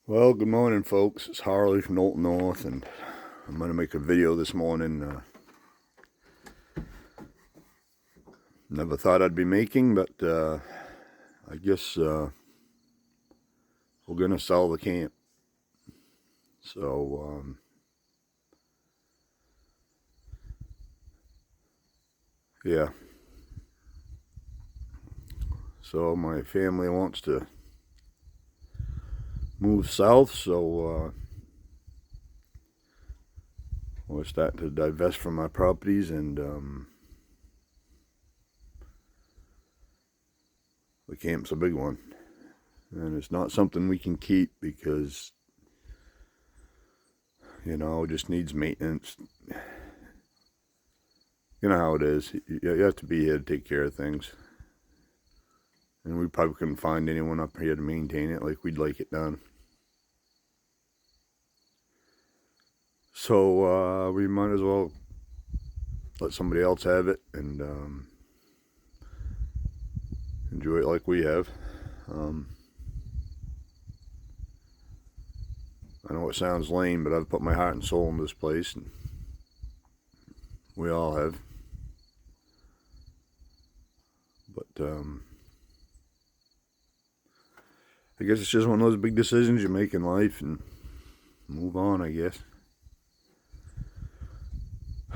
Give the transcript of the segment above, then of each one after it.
Well, good morning, folks. It's Harley from Knowlton North, and I'm going to make a video this morning. Never thought I'd be making, but I guess we're going to sell the camp. So, yeah. So my family wants to move south, so we're starting to divest from my properties, and the camp's a big one. And it's not something we can keep because, it just needs maintenance. You know how it is. You have to be here to take care of things. And we probably couldn't find anyone up here to maintain it like we'd like it done. So we might as well let somebody else have it and enjoy it like we have. I know it sounds lame, but I've put my heart and soul in this place, and we all have. But I guess it's just one of those big decisions you make in life and move on, I guess.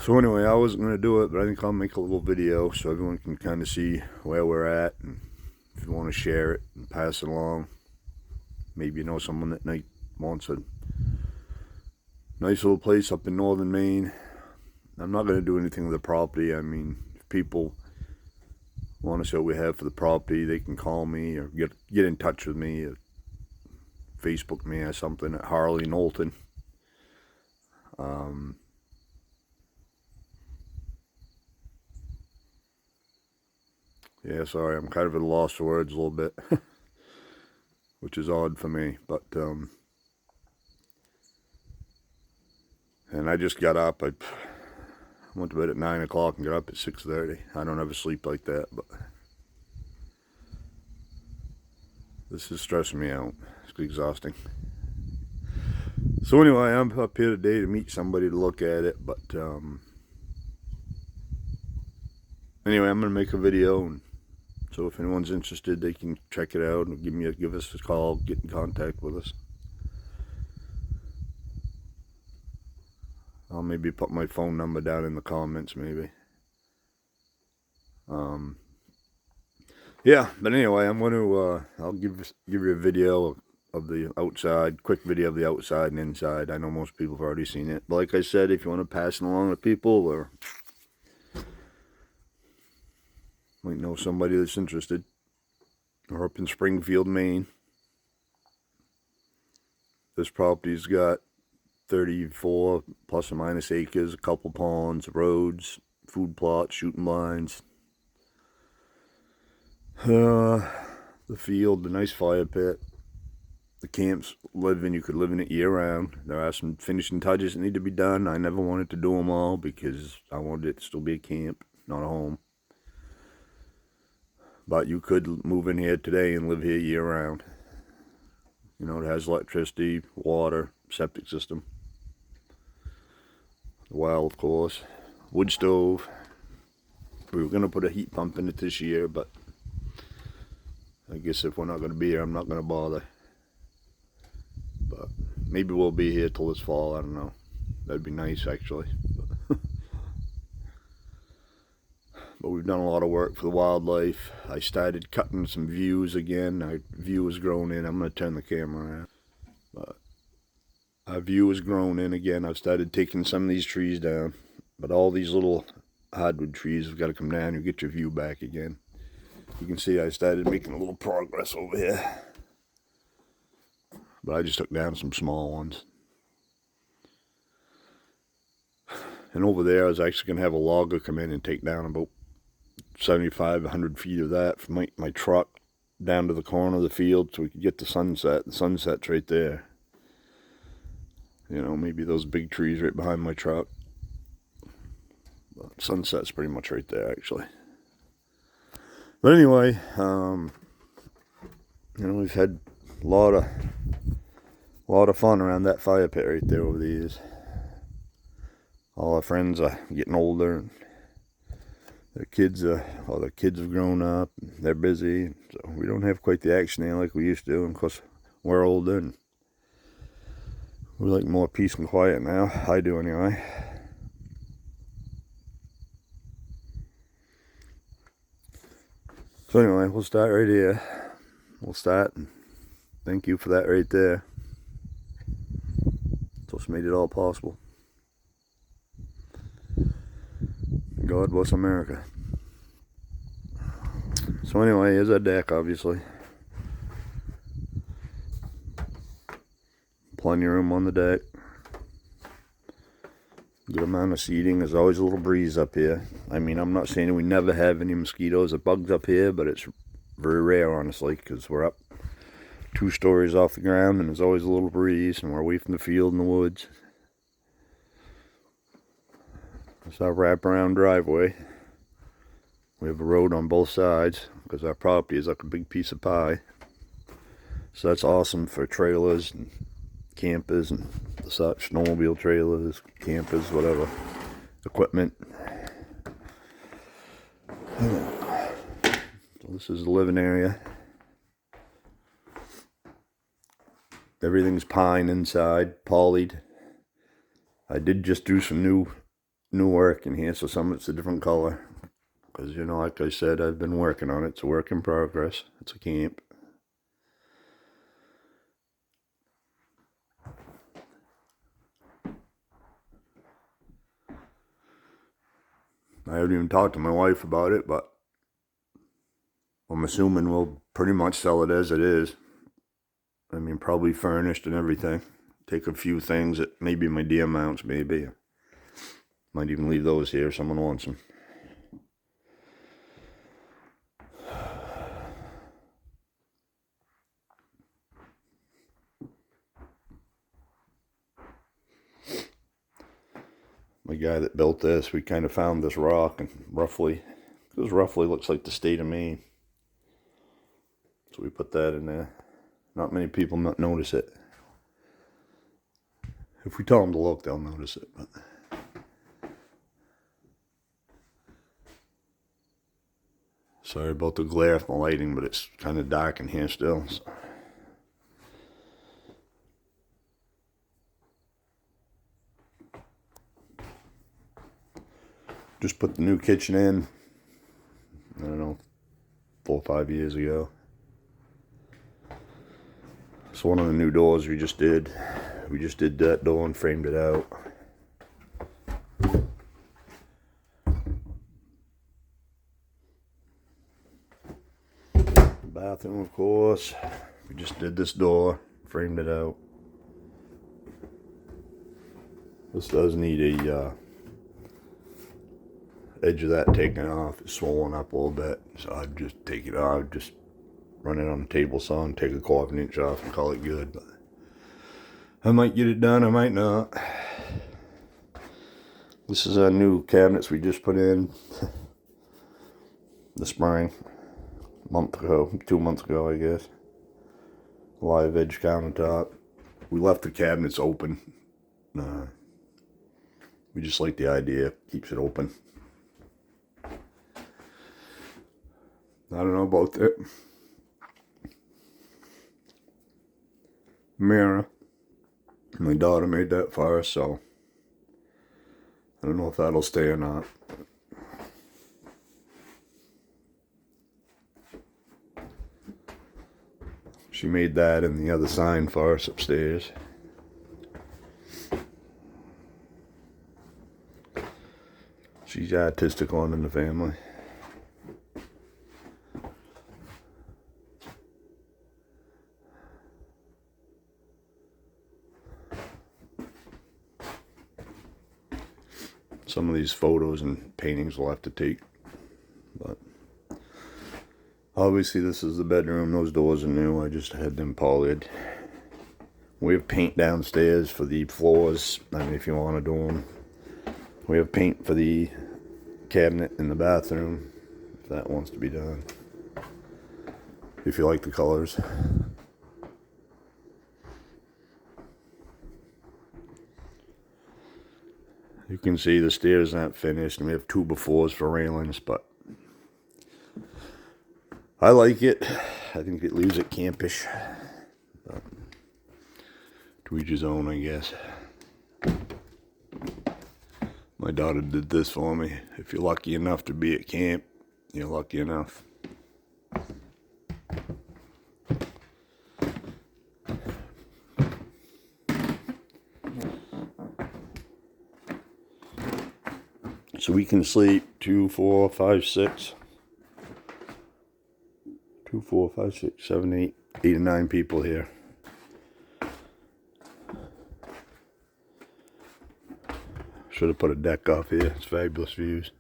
So anyway, I wasn't going to do it, but I think I'll make a little video so everyone can kind of see where we're at, and if you want to share it and pass it along. Maybe you know someone that wants a nice little place up in northern Maine. I'm not going to do anything with the property. I mean, if people want to see what we have for the property, they can call me or get in touch with me, or Facebook me or something at Harley Knowlton. Yeah, sorry, I'm kind of at a loss for words a little bit, which is odd for me, but and I just got up. I went to bed at 9 o'clock and got up at 6:30. I don't ever sleep like that, but this is stressing me out. It's exhausting. So anyway, I'm up here today to meet somebody to look at it, but anyway, I'm going to make a video, and so if anyone's interested, they can check it out and give us a call, get in contact with us. I'll maybe put my phone number down in the comments, maybe. Yeah, but anyway, I'm going to I'll give you a video of the outside, quick video of the outside and inside. I know most people have already seen it, but like I said, if you want to pass it along to people, or might know somebody that's interested, or up in Springfield, Maine. This property's got 34 plus or minus acres, a couple ponds, roads, food plots, shooting blinds. The field, the nice fire pit. The camp's you could live in it year round. There are some finishing touches that need to be done. I never wanted to do them all because I wanted it to still be a camp, not a home. But you could move in here today and live here year round. It has electricity, water, septic system. Well, of course, wood stove. We were going to put a heat pump in it this year, but I guess if we're not going to be here, I'm not going to bother. But maybe we'll be here till this fall. I don't know. That'd be nice, actually. But we've done a lot of work for the wildlife. I started cutting some views again. Our view has grown in. I'm going to turn the camera around. But our view has grown in again. I've started taking some of these trees down. But all these little hardwood trees have got to come down. You get your view back again. You can see I started making a little progress over here. But I just took down some small ones. And over there, I was actually going to have a logger come in and take down about 75, 100 feet of that from my truck down to the corner of the field so we could get the sunset. The sunset's right there. Maybe those big trees right behind my truck. But sunset's pretty much right there, actually. But anyway, we've had a lot of A lot of fun around that fire pit right there over the years. All our friends are getting older, and their kids have grown up, and they're busy, so we don't have quite the action there like we used to. And of course, we're older, and we like more peace and quiet now. I do anyway. So anyway, we'll start right here. We'll start, and thank you for that right there. Just made it all possible. God bless America. So anyway, here's our deck, obviously. Plenty of room on the deck. Good amount of seating. There's always a little breeze up here. I mean, I'm not saying we never have any mosquitoes or bugs up here, but it's very rare, honestly, because we're up 2 stories off the ground, and there's always a little breeze, and we're away from the field and the woods. It's our wraparound driveway. We have a road on both sides because our property is like a big piece of pie. So that's awesome for trailers and campers and such, snowmobile trailers, campers, whatever, equipment. So this is the living area. Everything's pine inside, polyed. I did just do some new work in here, so some of it's a different color. Because, you know, like I said, I've been working on it. It's a work in progress. It's a camp. I haven't even talked to my wife about it, but I'm assuming we'll pretty much sell it as it is. I mean, probably furnished and everything. Take a few things that maybe my deer mounts, maybe. Might even leave those here if someone wants them. My guy that built this, we kind of found this rock, and roughly looks like the state of Maine. So we put that in there. Not many people notice it. If we tell them to look, they'll notice it. But sorry about the glare from the lighting, but it's kind of dark in here still. So. Just put the new kitchen in, I don't know, 4 or 5 years ago. So one of the new doors we just did that door and framed it out. Bathroom, of course. We just did this door, framed it out. This does need a edge of that taken off. It's swollen up a little bit, so I'd just take it off, just run it on the table saw and take a 1/4 inch off and call it good. But I might get it done, I might not. This is our new cabinets we just put in the spring, a month ago, 2 months ago, I guess. Live edge countertop. We left the cabinets open. We just like the idea, keeps it open. I don't know about that. Mirror. My daughter made that for us, so I don't know if that'll stay or not. She made that and the other sign for us upstairs. She's the artistic one in the family. Some of these photos and paintings we'll have to take, but obviously this is the bedroom. Those doors are new. I just had them polished. We have paint downstairs for the floors. I mean, if you want to do them. We have paint for the cabinet in the bathroom, if that wants to be done. If you like the colors. You can see the stairs aren't finished, and we have 2x4s for railings, but I like it. I think it leaves it campish. But to each his own, I guess. My daughter did this for me. If you're lucky enough to be at camp, you're lucky enough. So we can sleep 2, 4, 5, 6. 2, 4, 5, 6, 7, 8, 8 or 9 people here. Should have put a deck off here. It's fabulous views.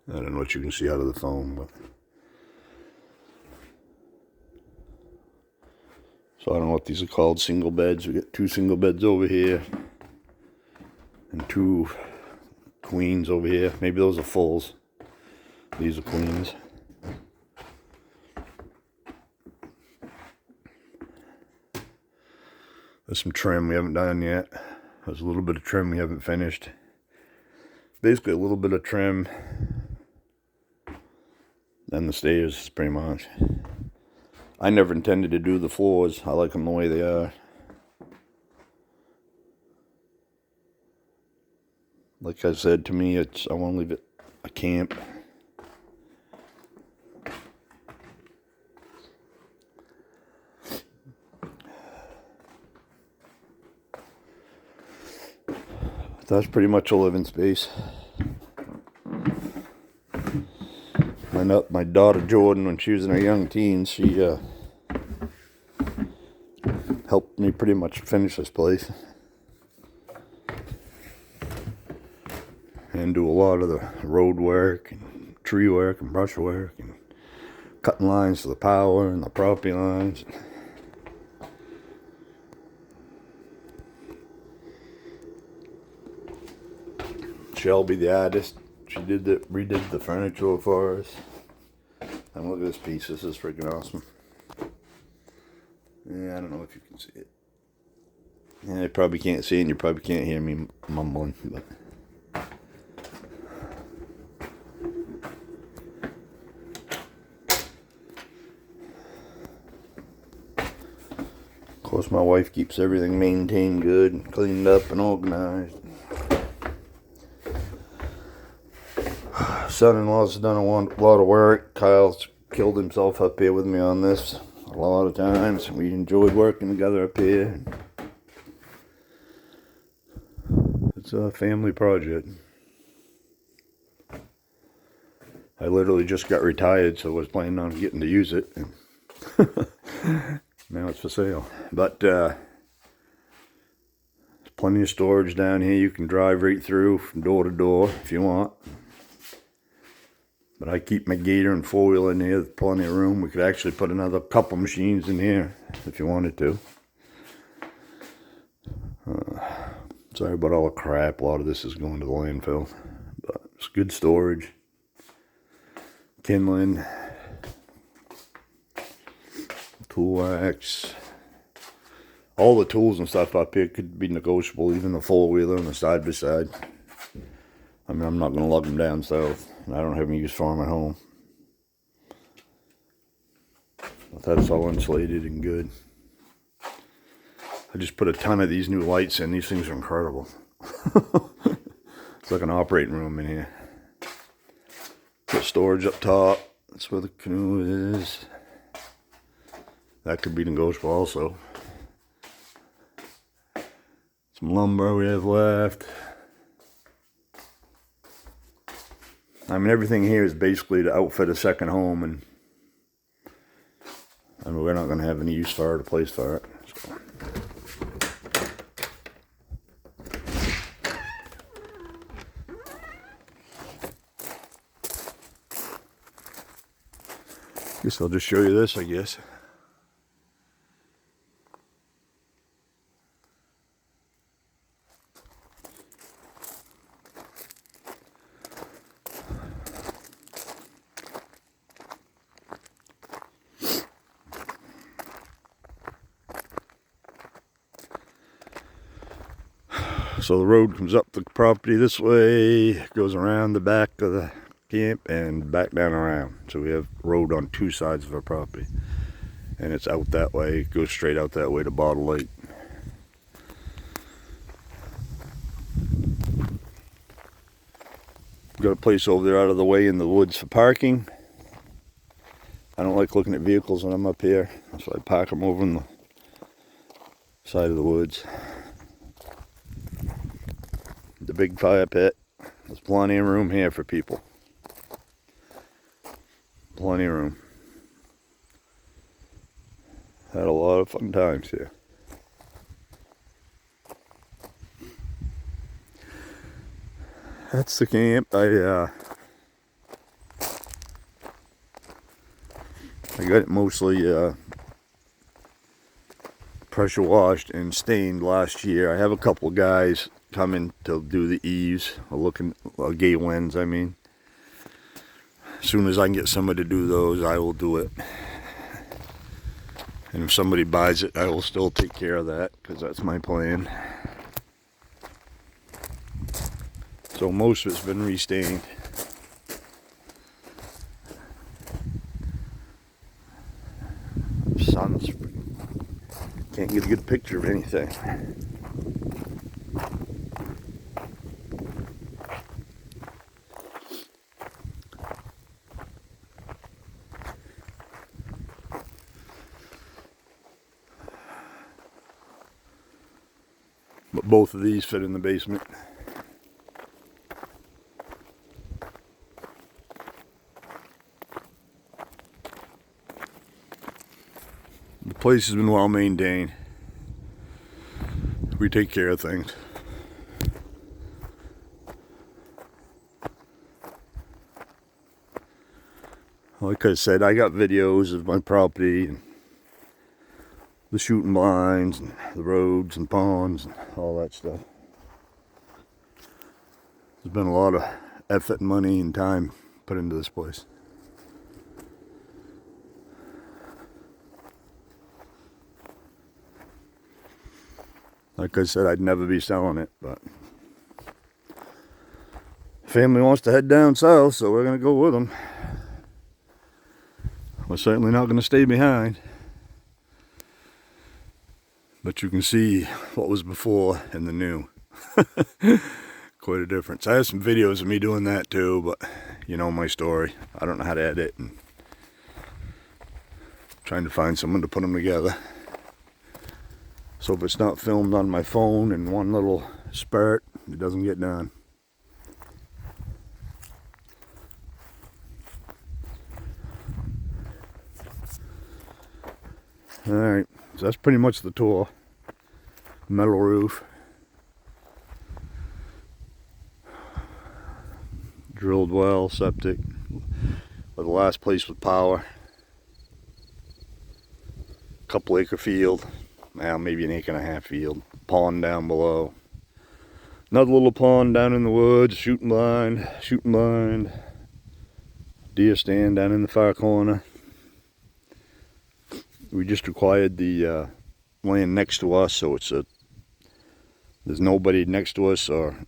I don't know what you can see out of the phone, but so I don't know what these are called, single beds. We got 2 single beds over here and 2 queens over here. Maybe those are fulls. These are queens. There's some trim we haven't done yet. There's a little bit of trim we haven't finished. Basically a little bit of trim. Then the stairs, pretty much. I never intended to do the floors. I like them the way they are. Like I said, to me, I want to leave it a camp. That's pretty much a living space. My daughter Jordan, when she was in her young teens, she helped me pretty much finish this place. And do a lot of the road work, and tree work, and brush work, and cutting lines for the power and the property lines. Shelby, the artist, she redid the furniture for us. And look at this piece. This is freaking awesome. Yeah, I don't know if you can see it. Yeah, you probably can't see it, and you probably can't hear me mumbling, but. Of course, my wife keeps everything maintained good, and cleaned up, and organized. Son-in-law's done a lot of work. Kyle's killed himself up here with me on this a lot of times. We enjoyed working together up here. It's a family project. I literally just got retired, so I was planning on getting to use it. Now it's for sale. But there's plenty of storage down here. You can drive right through from door to door if you want. But I keep my gator and 4-wheel in here. There's plenty of room. We could actually put another couple machines in here if you wanted to. Sorry about all the crap. A lot of this is going to the landfill. But it's good storage. Kindling. Tool axe. All the tools and stuff up here could be negotiable. Even the 4-wheeler and the side-by-side. I mean, I'm not going to lug them down south. I don't have any use for them at home. But that's all insulated and good. I just put a ton of these new lights in. These things are incredible. It's like an operating room in here. Got storage up top. That's where the canoe is. That could be negotiable also. Some lumber we have left. I mean, everything here is basically to outfit a second home, and I mean, we're not going to have any use for it, a place for it. So. Guess I'll just show you this, I guess. So the road comes up the property this way, goes around the back of the camp and back down around. So we have road on two sides of our property. And it's out that way, it goes straight out that way to Bottle Lake. Got a place over there out of the way in the woods for parking. I don't like looking at vehicles when I'm up here, so I park them over on the side of the woods. The big fire pit. There's plenty of room here for people. Plenty of room. Had a lot of fun times here. That's the camp. I got it mostly pressure washed and stained last year. I have a couple of guys coming to do the eaves, gate winds, I mean. As soon as I can get somebody to do those, I will do it. And if somebody buys it, I will still take care of that, because that's my plan. So most of it's been restained. Sun's can't get a good picture of anything. But both of these fit in the basement. The place has been well maintained. We take care of things. Like I said, I got videos of my property and the shooting blinds and the roads and ponds and all that stuff. There's been a lot of effort and money and time put into this place. Like I said, I'd never be selling it, but family wants to head down south, so we're going to go with them. We're certainly not going to stay behind. But you can see what was before and the new. Quite a difference. I have some videos of me doing that too, but you know my story. I don't know how to edit, and trying to find someone to put them together. So if it's not filmed on my phone in one little spurt, it doesn't get done. Alright, so that's pretty much the tour. Metal roof. Drilled well, septic. But the last place with power. Couple acre field. Now maybe an acre and a half field. Pond down below. Another little pond down in the woods. Shooting blind. Deer stand down in the far corner. We just acquired the land next to us, so there's nobody next to us, or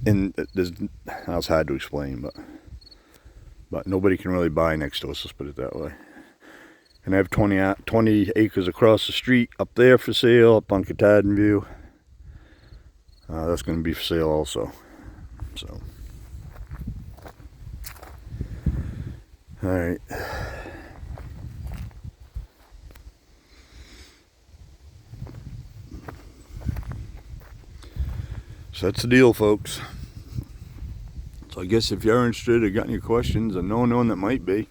that's hard to explain, but nobody can really buy next to us, let's put it that way. And I have 20 acres across the street up there for sale, up on Katahdin View. That's going to be for sale also. So, all right. So that's the deal, folks. So I guess if you're interested or got any questions, or know anyone that might be,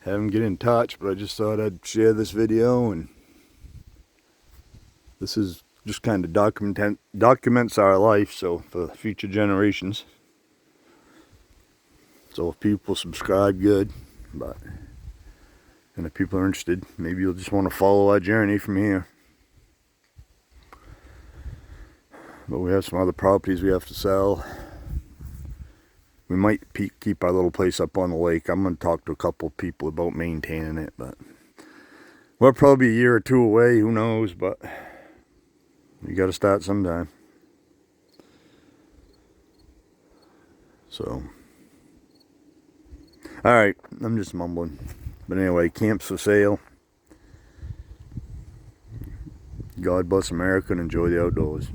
have them get in touch. But I just thought I'd share this video, and this is just kind of documents our life, so for future generations. So if people subscribe, good. And if people are interested, maybe you'll just want to follow our journey from here. But we have some other properties we have to sell. We might keep our little place up on the lake. I'm going to talk to a couple people about maintaining it, but we're probably a year or two away, who knows, but You got to start sometime. So, alright, I'm just mumbling. But anyway, camps for sale. God bless America and enjoy the outdoors.